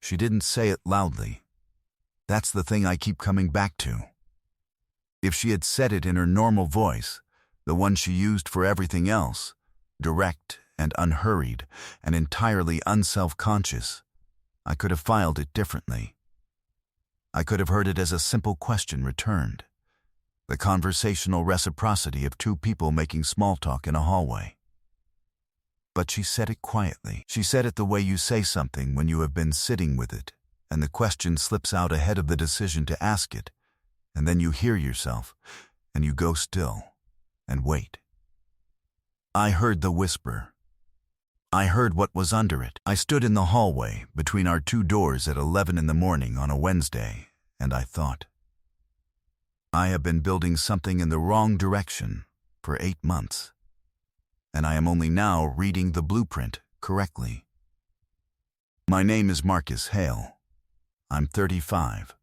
She didn't say it loudly. That's the thing I keep coming back to. If she had said it in her normal voice, the one she used for everything else, direct and unhurried and entirely unself-conscious, I could have filed it differently. I could have heard it as a simple question returned, the conversational reciprocity of two people making small talk in a hallway. But she said it quietly. She said it the way you say something when you have been sitting with it, and the question slips out ahead of the decision to ask it, and then you hear yourself, and you go still, and wait. I heard the whisper. I heard what was under it. I stood in the hallway between our two doors at 11 in the morning on a Wednesday, and I thought, I have been building something in the wrong direction for 8 months, and I am only now reading the blueprint correctly. My name is Marcus Hale. I'm 35.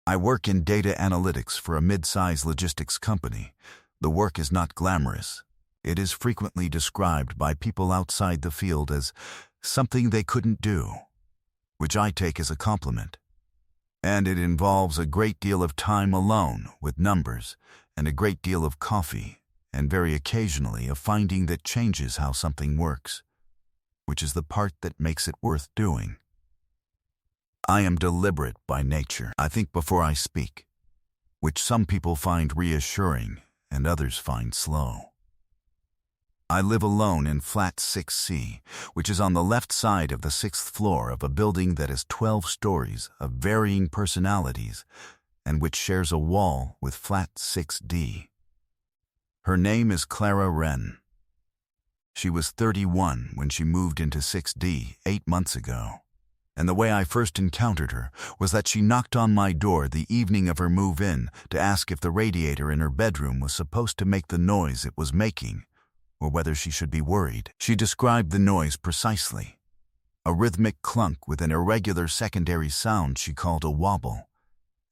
I work in data analytics for a mid-size logistics company. The work is not glamorous. It is frequently described by people outside the field as something they couldn't do, which I take as a compliment. And it involves a great deal of time alone with numbers and a great deal of coffee and very occasionally a finding that changes how something works, which is the part that makes it worth doing. I am deliberate by nature. I think before I speak, which some people find reassuring and others find slow. I live alone in flat 6C, which is on the left side of the 6th floor of a building that is 12 stories of varying personalities and which shares a wall with flat 6D. Her name is Clara Wren. She was 31 when she moved into 6D 8 months ago, and the way I first encountered her was that she knocked on my door the evening of her move-in to ask if the radiator in her bedroom was supposed to make the noise it was making, or whether she should be worried. She described the noise precisely. A rhythmic clunk with an irregular secondary sound she called a wobble.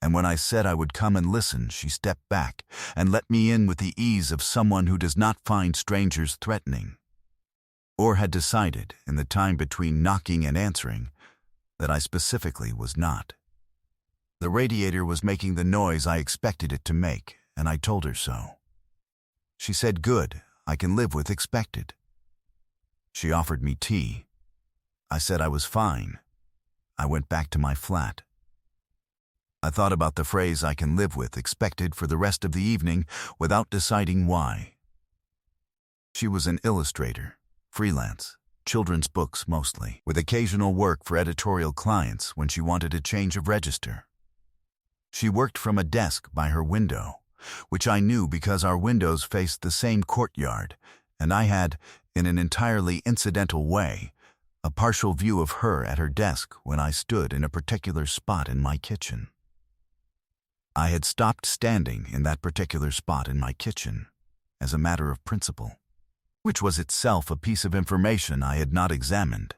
And when I said I would come and listen, she stepped back and let me in with the ease of someone who does not find strangers threatening, or had decided, in the time between knocking and answering, that I specifically was not. The radiator was making the noise I expected it to make, and I told her so. She said, "Good. I can live with expected." She offered me tea. I said I was fine. I went back to my flat. I thought about the phrase "I can live with expected" for the rest of the evening without deciding why. She was an illustrator, freelance, children's books mostly, with occasional work for editorial clients when she wanted a change of register. She worked from a desk by her window, which I knew because our windows faced the same courtyard, and I had, in an entirely incidental way, a partial view of her at her desk when I stood in a particular spot in my kitchen. I had stopped standing in that particular spot in my kitchen, as a matter of principle, which was itself a piece of information I had not examined.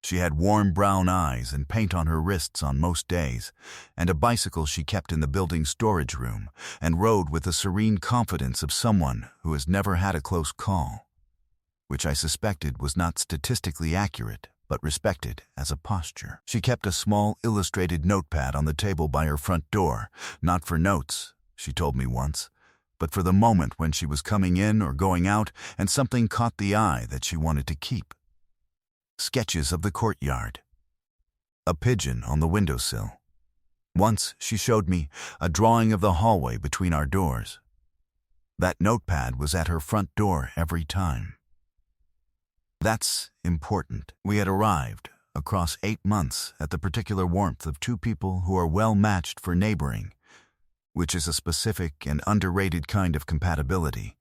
She had warm brown eyes and paint on her wrists on most days, and a bicycle she kept in the building's storage room, and rode with the serene confidence of someone who has never had a close call, which I suspected was not statistically accurate, but respected as a posture. She kept a small illustrated notepad on the table by her front door, not for notes, she told me once, but for the moment when she was coming in or going out and something caught the eye that she wanted to keep. Sketches of the courtyard. A pigeon on the windowsill. Once she showed me a drawing of the hallway between our doors. That notepad was at her front door every time. That's important. We had arrived, across 8 months, at the particular warmth of two people who are well matched for neighboring, which is a specific and underrated kind of compatibility,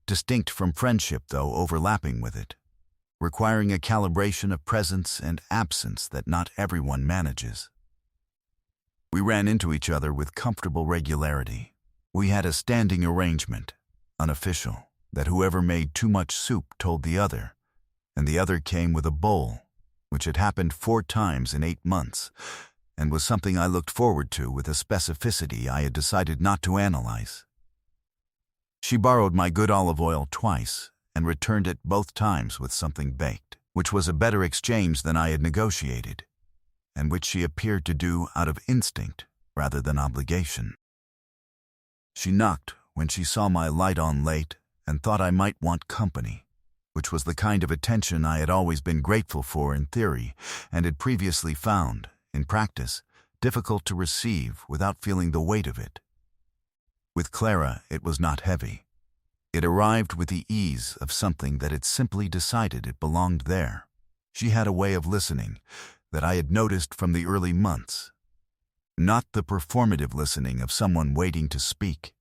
distinct from friendship though overlapping with it, requiring a calibration of presence and absence that not everyone manages. We ran into each other with comfortable regularity. We had a standing arrangement, unofficial, that whoever made too much soup told the other, and the other came with a bowl, which had happened 4 times in 8 months, and was something I looked forward to with a specificity I had decided not to analyze. She borrowed my good olive oil twice, and returned it both times with something baked, which was a better exchange than I had negotiated. and which she appeared to do out of instinct rather than obligation. She knocked when she saw my light on late and thought I might want company, which was the kind of attention I had always been grateful for in theory and had previously found, in practice, difficult to receive without feeling the weight of it. With Clara, it was not heavy. It arrived with the ease of something that had simply decided it belonged there. She had a way of listening that I had noticed from the early months. Not the performative listening of someone waiting to speak,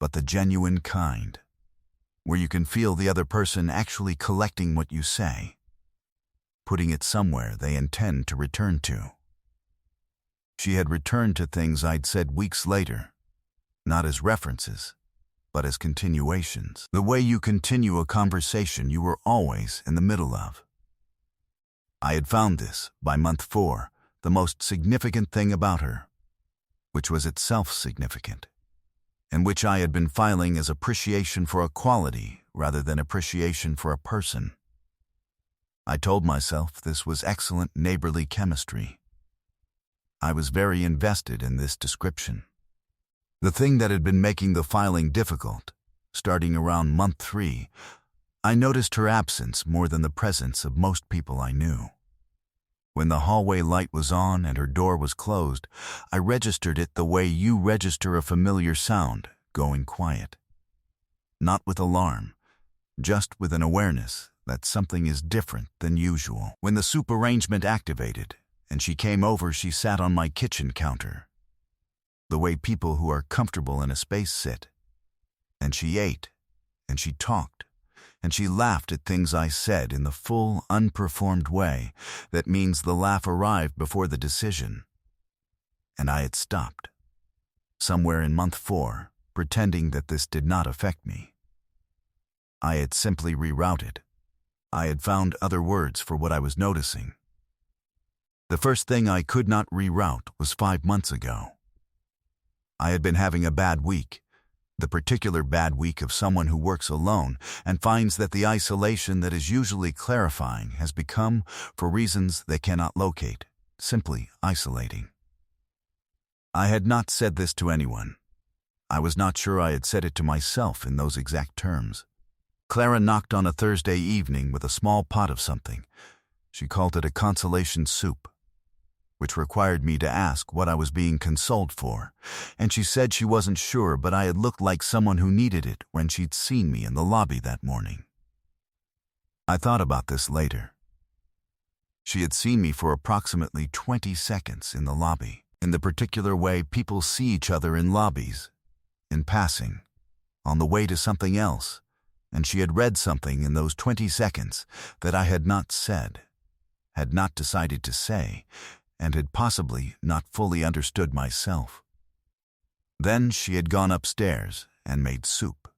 but the genuine kind, where you can feel the other person actually collecting what you say, putting it somewhere they intend to return to. She had returned to things I'd said weeks later, not as references, but as continuations. The way you continue a conversation you were always in the middle of. I had found this, by month 4, the most significant thing about her, which was itself significant, and which I had been filing as appreciation for a quality rather than appreciation for a person. I told myself this was excellent neighborly chemistry. I was very invested in this description. The thing that had been making the filing difficult, starting around month 3, I noticed her absence more than the presence of most people I knew. When the hallway light was on and her door was closed, I registered it the way you register a familiar sound, going quiet. Not with alarm, just with an awareness that something is different than usual. When the soup arrangement activated and she came over, she sat on my kitchen counter, the way people who are comfortable in a space sit. And she ate, and she talked, and she laughed at things I said in the full, unperformed way that means the laugh arrived before the decision. And I had stopped, somewhere in month 4, pretending that this did not affect me. I had simply rerouted. I had found other words for what I was noticing. The first thing I could not reroute was 5 months ago. I had been having a bad week, the particular bad week of someone who works alone and finds that the isolation that is usually clarifying has become, for reasons they cannot locate, simply isolating. I had not said this to anyone. I was not sure I had said it to myself in those exact terms. Clara knocked on a Thursday evening with a small pot of something. She called it a consolation soup, which required me to ask what I was being consoled for, and she said she wasn't sure, but I had looked like someone who needed it when she'd seen me in the lobby that morning. I thought about this later. She had seen me for approximately 20 seconds in the lobby, in the particular way people see each other in lobbies, in passing, on the way to something else, and she had read something in those 20 seconds that I had not said, had not decided to say, and had possibly not fully understood myself. Then she had gone upstairs and made soup,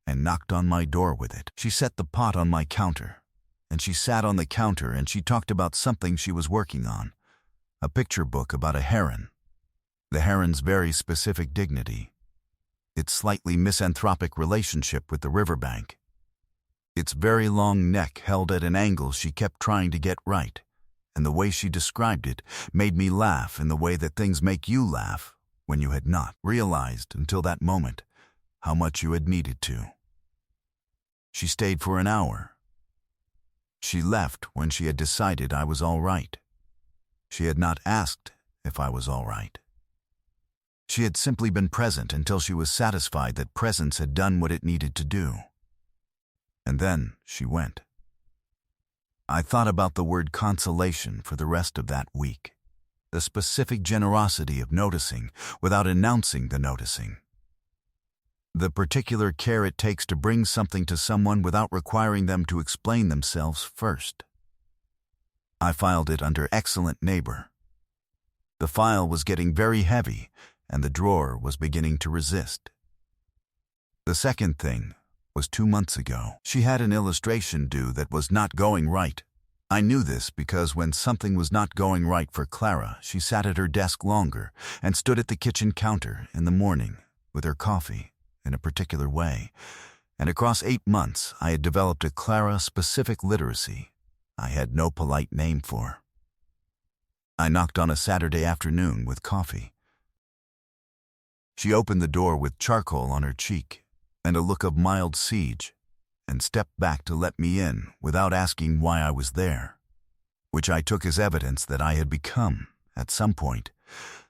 and knocked on my door with it. She set the pot on my counter, and she sat on the counter and she talked about something she was working on, a picture book about a heron, the heron's very specific dignity, its slightly misanthropic relationship with the riverbank, its very long neck held at an angle she kept trying to get right, and the way she described it made me laugh in the way that things make you laugh when you had not realized until that moment how much you had needed to. She stayed for an hour. She left when she had decided I was all right. She had not asked if I was all right. She had simply been present until she was satisfied that presence had done what it needed to do. And then she went. I thought about the word consolation for the rest of that week, the specific generosity of noticing without announcing the noticing, the particular care it takes to bring something to someone without requiring them to explain themselves first. I filed it under excellent neighbor. The file was getting very heavy, and the drawer was beginning to resist. The second thing was 2 months ago. She had an illustration due that was not going right. I knew this because when something was not going right for Clara, she sat at her desk longer and stood at the kitchen counter in the morning with her coffee in a particular way. And across 8 months, I had developed a Clara-specific literacy I had no polite name for. I knocked on a Saturday afternoon with coffee. She opened the door with charcoal on her cheek and a look of mild siege, and stepped back to let me in without asking why I was there, which I took as evidence that I had become, at some point,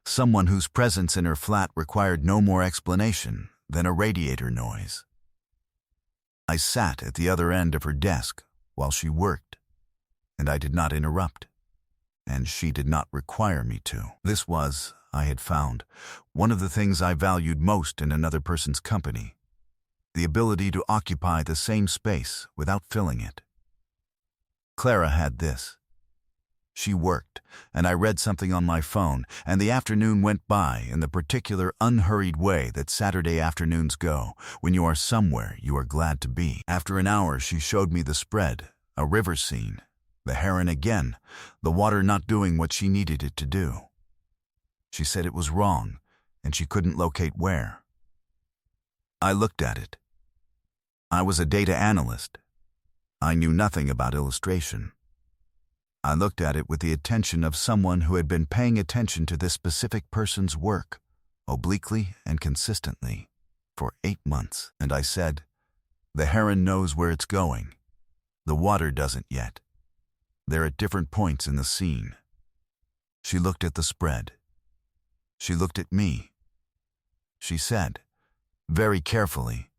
someone whose presence in her flat required no more explanation than a radiator noise. I sat at the other end of her desk while she worked, and I did not interrupt, and she did not require me to. This was, I had found, one of the things I valued most in another person's company: the ability to occupy the same space without filling it. Clara had this. She worked, and I read something on my phone, and the afternoon went by in the particular unhurried way that Saturday afternoons go when you are somewhere you are glad to be. After an hour, she showed me the spread, a river scene, the heron again, the water not doing what she needed it to do. She said it was wrong, and she couldn't locate where. I looked at it. I was a data analyst. I knew nothing about illustration. I looked at it with the attention of someone who had been paying attention to this specific person's work, obliquely and consistently, for 8 months. And I said, the heron knows where it's going. The water doesn't yet. They're at different points in the scene. She looked at the spread. She looked at me. She said, very carefully,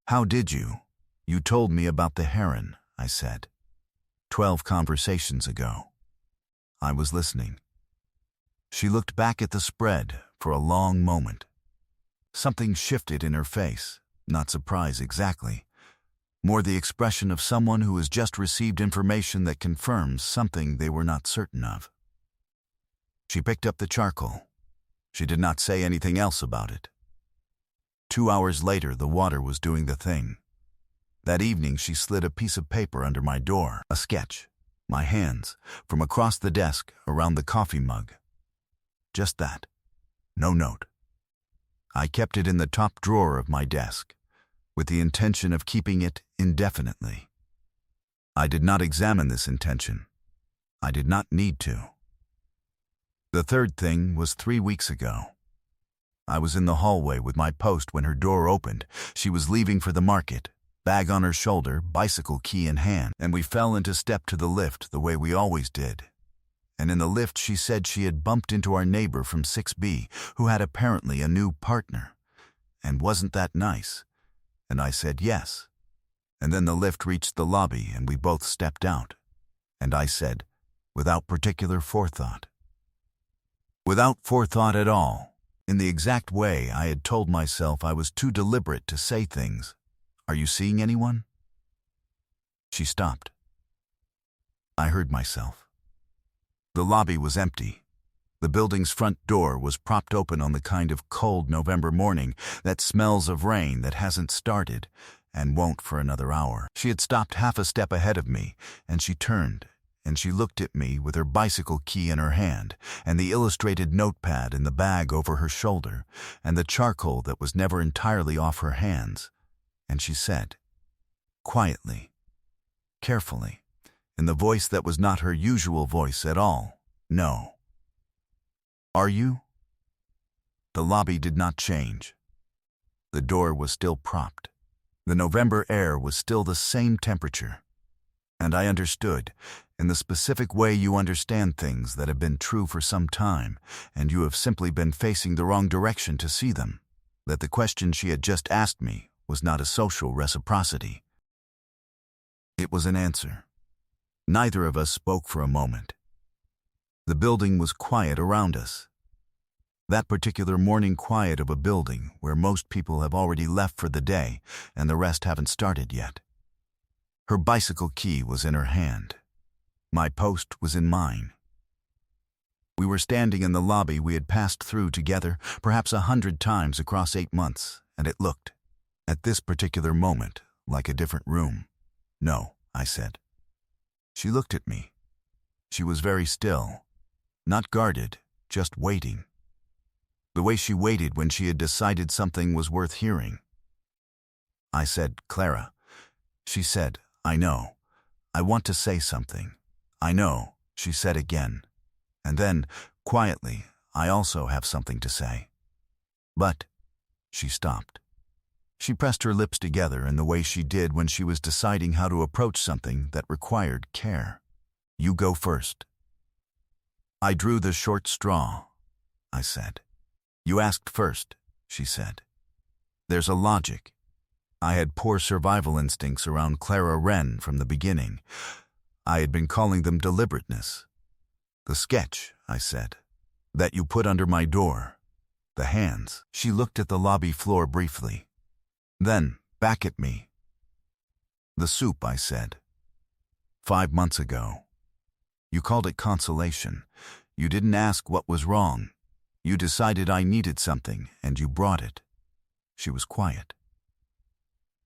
"How did you? You told me about the heron," I said. 12 conversations ago. I was listening. She looked back at the spread for a long moment. Something shifted in her face, not surprise exactly, more the expression of someone who has just received information that confirms something they were not certain of. She picked up the charcoal. She did not say anything else about it. 2 hours later, the water was doing the thing. That evening, she slid a piece of paper under my door, a sketch, my hands, from across the desk around the coffee mug. Just that. No note. I kept it in the top drawer of my desk, with the intention of keeping it indefinitely. I did not examine this intention. I did not need to. The third thing was 3 weeks ago. I was in the hallway with my post when her door opened. She was leaving for the market, bag on her shoulder, bicycle key in hand, and we fell into step to the lift the way we always did. And in the lift she said she had bumped into our neighbor from 6B, who had apparently a new partner. And wasn't that nice? And I said yes. And then the lift reached the lobby and we both stepped out. And I said, without particular forethought. Without forethought at all, in the exact way I had told myself I was too deliberate to say things. "Are you seeing anyone?" She stopped. I heard myself. The lobby was empty. The building's front door was propped open on the kind of cold November morning that smells of rain that hasn't started and won't for another hour. She had stopped half a step ahead of me, and she turned, and she looked at me with her bicycle key in her hand, and the illustrated notepad in the bag over her shoulder, and the charcoal that was never entirely off her hands. And she said, quietly, carefully, in the voice that was not her usual voice at all, "No." "Are you?" The lobby did not change. The door was still propped. The November air was still the same temperature. And I understood, in the specific way you understand things that have been true for some time, and you have simply been facing the wrong direction to see them, that the question she had just asked me was not a social reciprocity. It was an answer. Neither of us spoke for a moment. The building was quiet around us. That particular morning quiet of a building where most people have already left for the day and the rest haven't started yet. Her bicycle key was in her hand. My post was in mine. We were standing in the lobby we had passed through together perhaps 100 times across 8 months, and it looked, at this particular moment, like a different room. "No," I said. She looked at me. She was very still, not guarded, just waiting. The way she waited when she had decided something was worth hearing. I said, "Clara." She said, "I know. I want to say something." "I know," she said again. And then, quietly, I also have something to say. But, she stopped. She pressed her lips together in the way she did when she was deciding how to approach something that required care. You go first. I drew the short straw, I said. You asked first, she said. There's a logic. I had poor survival instincts around Clara Wren from the beginning. I had been calling them deliberateness. The sketch, I said, that you put under my door. The hands. She looked at the lobby floor briefly. Then, back at me. The soup, I said. 5 months ago. You called it consolation. You didn't ask what was wrong. You decided I needed something, and you brought it. She was quiet.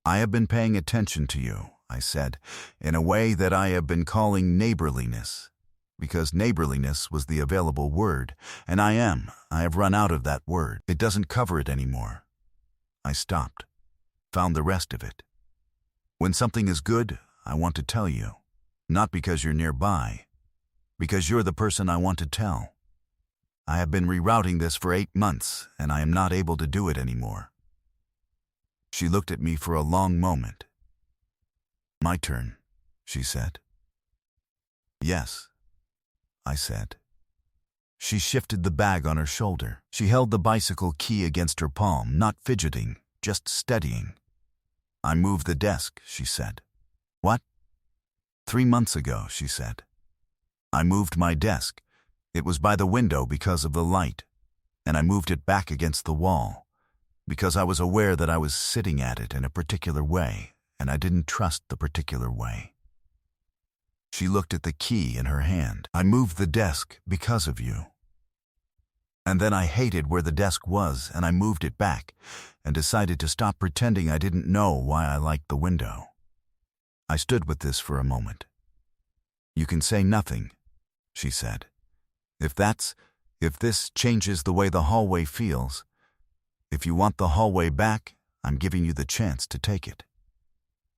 I have been paying attention to you, I said, in a way that I have been calling neighborliness, because neighborliness was the available word, and I have run out of that word. It doesn't cover it anymore. I stopped, found the rest of it. When something is good, I want to tell you, not because you're nearby, because you're the person I want to tell. I have been rerouting this for 8 months, and I am not able to do it anymore. She looked at me for a long moment. My turn, she said. Yes, I said. She shifted the bag on her shoulder. She held the bicycle key against her palm, not fidgeting, just steadying. I moved the desk, she said. What? 3 months ago, she said. I moved my desk. It was by the window because of the light, and I moved it back against the wall, because I was aware that I was sitting at it in a particular way, and I didn't trust the particular way. She looked at the key in her hand. I moved the desk because of you. And then I hated where the desk was, and I moved it back, and decided to stop pretending I didn't know why I liked the window. I stood with this for a moment. You can say nothing, she said. If this changes the way the hallway feels, if you want the hallway back, I'm giving you the chance to take it.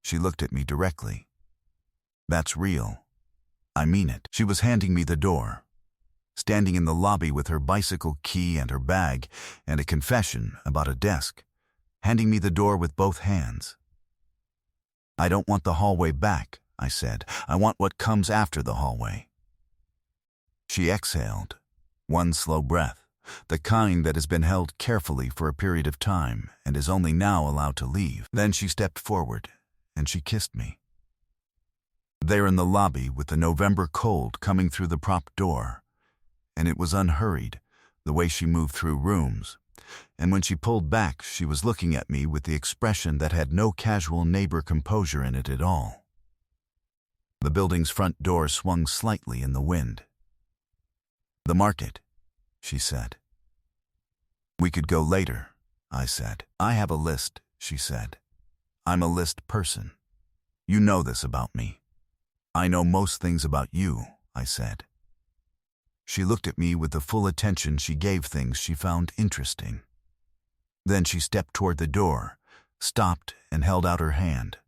She looked at me directly. That's real. I mean it. She was handing me the door, standing in the lobby with her bicycle key and her bag and a confession about a desk, handing me the door with both hands. I don't want the hallway back, I said. I want what comes after the hallway. She exhaled, one slow breath, the kind that has been held carefully for a period of time and is only now allowed to leave. Then she stepped forward, and she kissed me. There in the lobby with the November cold coming through the propped door, and it was unhurried, the way she moved through rooms, and when she pulled back she was looking at me with the expression that had no casual neighbor composure in it at all. The building's front door swung slightly in the wind. The market, she said. We could go later, I said. I have a list, she said. I'm a list person. You know this about me. I know most things about you, I said. She looked at me with the full attention she gave things she found interesting. Then she stepped toward the door, stopped, and held out her hand.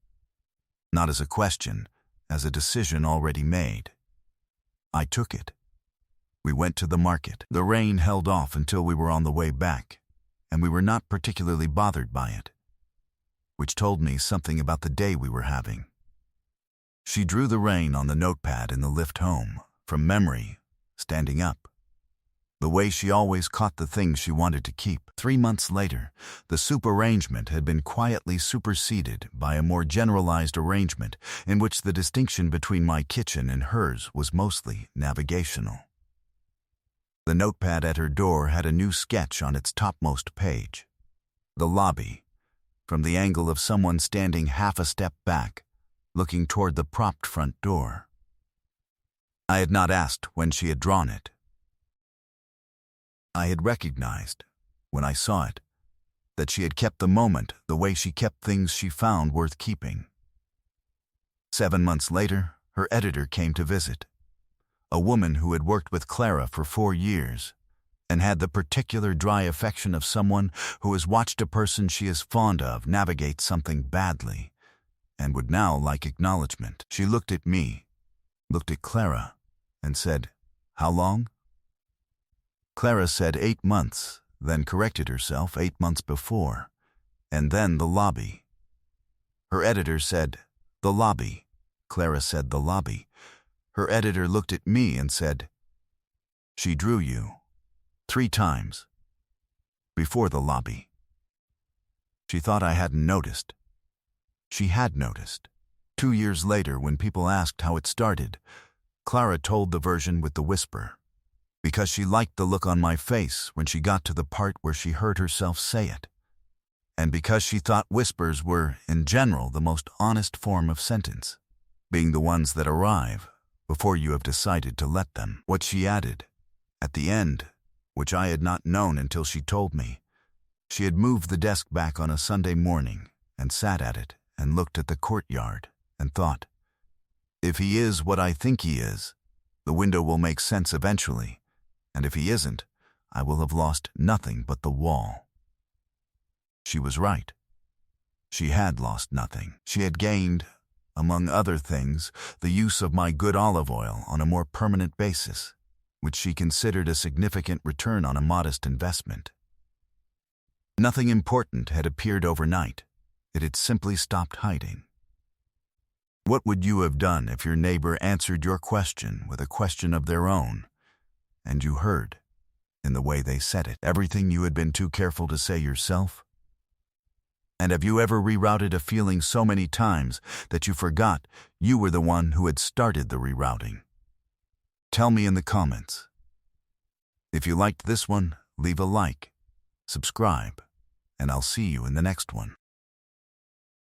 Not as a question, as a decision already made. I took it. We went to the market. The rain held off until we were on the way back, and we were not particularly bothered by it, which told me something about the day we were having. She drew the rain on the notepad in the lift home, from memory, standing up. The way she always caught the things she wanted to keep. 3 months later, the soup arrangement had been quietly superseded by a more generalized arrangement in which the distinction between my kitchen and hers was mostly navigational. The notepad at her door had a new sketch on its topmost page. The lobby, from the angle of someone standing half a step back, looking toward the propped front door. I had not asked when she had drawn it. I had recognized, when I saw it, that she had kept the moment the way she kept things she found worth keeping. 7 months later, her editor came to visit. A woman who had worked with Clara for 4 years and had the particular dry affection of someone who has watched a person she is fond of navigate something badly and would now like acknowledgement. She looked at me, looked at Clara, and said, "How long?" Clara said 8 months, then corrected herself 8 months before, and then the lobby. Her editor said, "The lobby." Clara said, "The lobby." Her editor looked at me and said, "She drew you 3 times before the lobby." She thought I hadn't noticed. She had noticed. 2 years later, when people asked how it started, Clara told the version with the whisper, because she liked the look on my face when she got to the part where she heard herself say it, and because she thought whispers were, in general, the most honest form of sentence, being the ones that arrive before you have decided to let them. What she added, at the end, which I had not known until she told me, she had moved the desk back on a Sunday morning and sat at it and looked at the courtyard and thought, if he is what I think he is, the window will make sense eventually, and if he isn't, I will have lost nothing but the wall. She was right. She had lost nothing. She had gained, among other things, the use of my good olive oil on a more permanent basis, which she considered a significant return on a modest investment. Nothing important had appeared overnight. It had simply stopped hiding. What would you have done if your neighbor answered your question with a question of their own, and you heard, in the way they said it, everything you had been too careful to say yourself? And have you ever rerouted a feeling so many times that you forgot you were the one who had started the rerouting? Tell me in the comments. If you liked this one, leave a like, subscribe, and I'll see you in the next one.